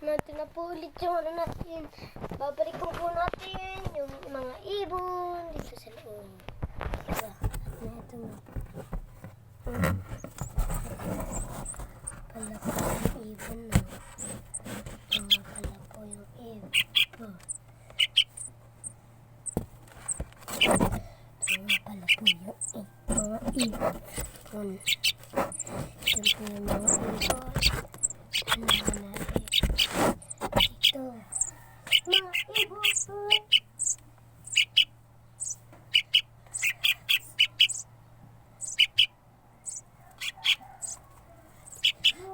natin na po ulit yung ano natin. Babalik po natin yung mga ibon dito sa loob. Diba? Ito na. Pala po yung ibon na. Pala po yung ibon. Pala po yung mga ibon. Yan po yung mga ibon. Ito. Mga ibon.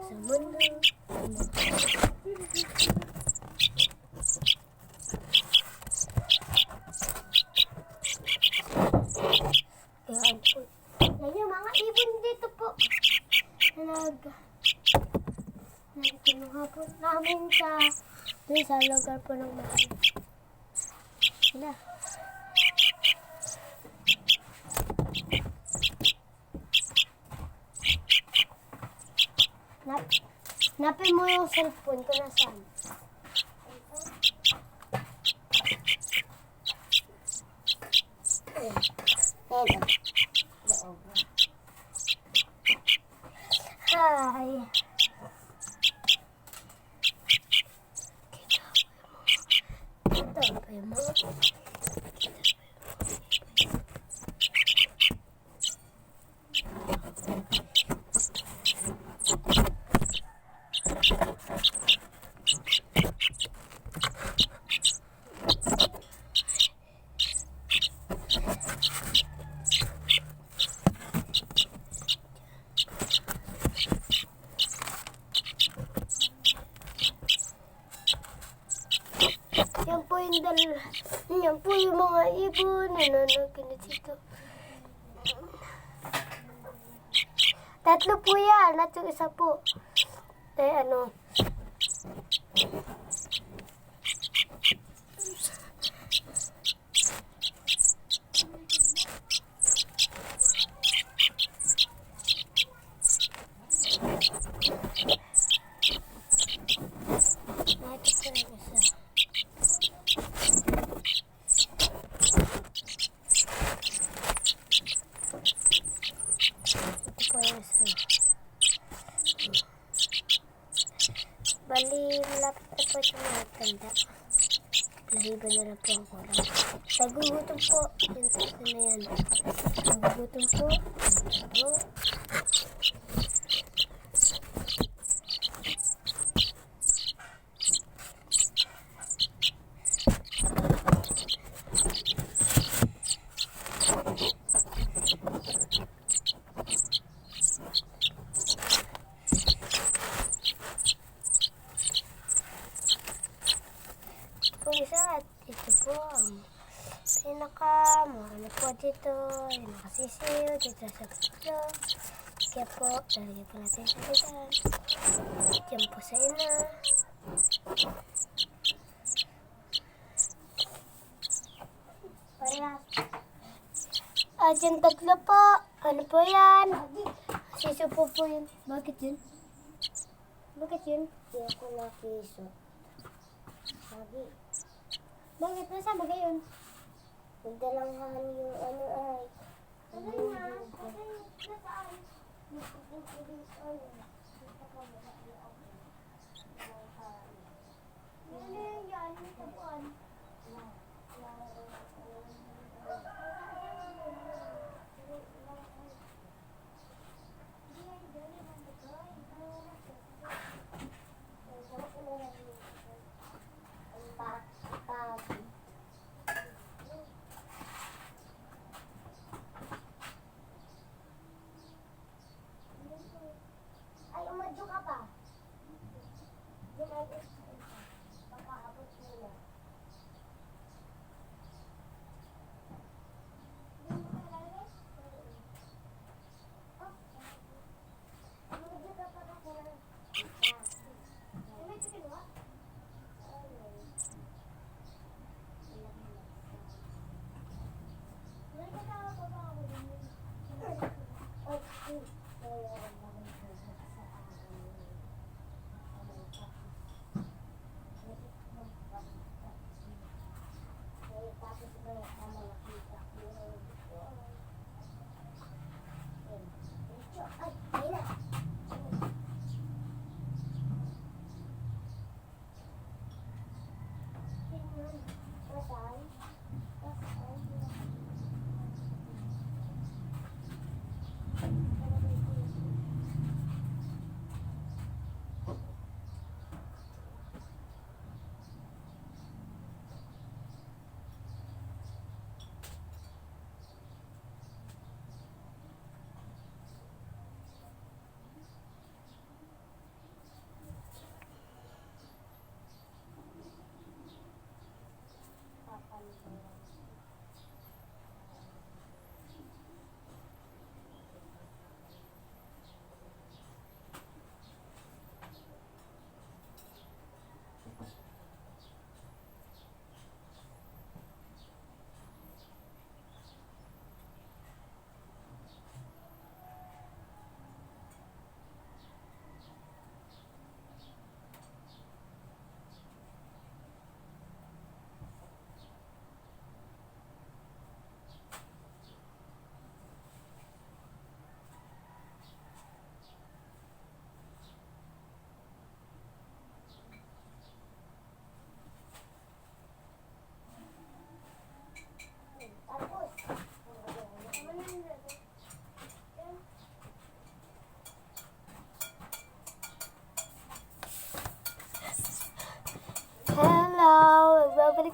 Sa mundo. Yan po. Yan yung mga ibon dito po. Nagkinuha po namin sa lugar po ng bahay. Sila. Napin mo yung cellphone ko nasaan. Hi. Ito pa yung mga yan po yung mga ibon na nanaginit dito. Tatlo po yan. At yung isa po. Ano. Bali, malapit na po siya matanda. Lahiban na lang po ang kulang. Nagugutom po. Yung tatlo na yan. Nagugutom po. Isa, ito po ang pinakamura na po dito. Yung nakasisiyo dito sa paglo. Kaya po, lalagay po natin sa bigan. Diyan po sa ina. Dyan tatlo po. Ano po yan? Siso po yun. Bakit yun? Bakit yun? Hindi ako nakiso. Sabi. Bakit? Nasaan ba gayon? Nagdalanghan yung ano ay. Ano nga? Ano yung nasaan? Ano yung yan? May tapuan. Ay, umadyo ka pa. Baka-abot nila. Umadyo ka pa kasi. May ito kinuha? Nagkatawa pa ba ako din?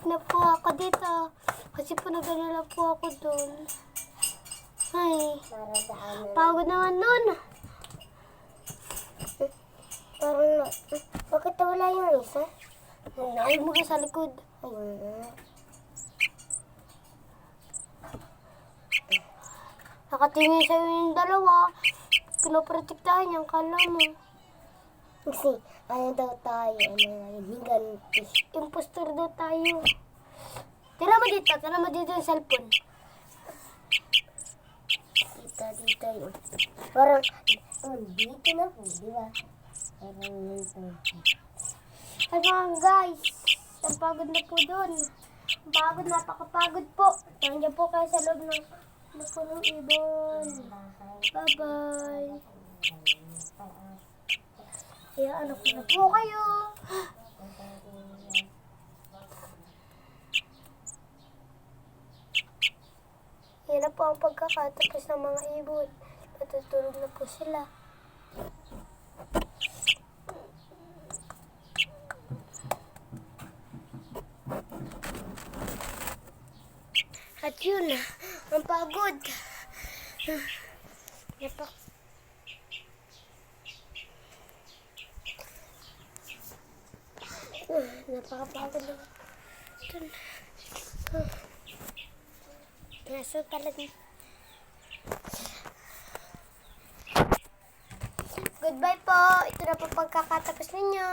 na po ako dito. Kasi po nag-alala po ako doon. Ay, pagod naman nun. Parang, bakit wala yung isa? Ay, mo sa likod. Ayun. Nakatingin sa'yo yung dalawa. Pinoprotektahan yung kala mo. Kasi, ano daw tayo, higanti. Impostor daw tayo. Tira mo dito yung cellphone. Dito yun. Parang, dito na po, di ba? Parang yun. Ay mga guys, ang pagod na po doon. Ang pagod, napakapagod po. Nandiyan po kayo sa loob ng punong ibon. Bye-bye. Kaya ano ko na po kayo. Yan na po ang pagkakatapos ng mga ibon. Matutulog na po sila. At yun, ang pagod. Napakapagod na. Naso talaga. Goodbye po. Ito na po pagkakatapos ninyo.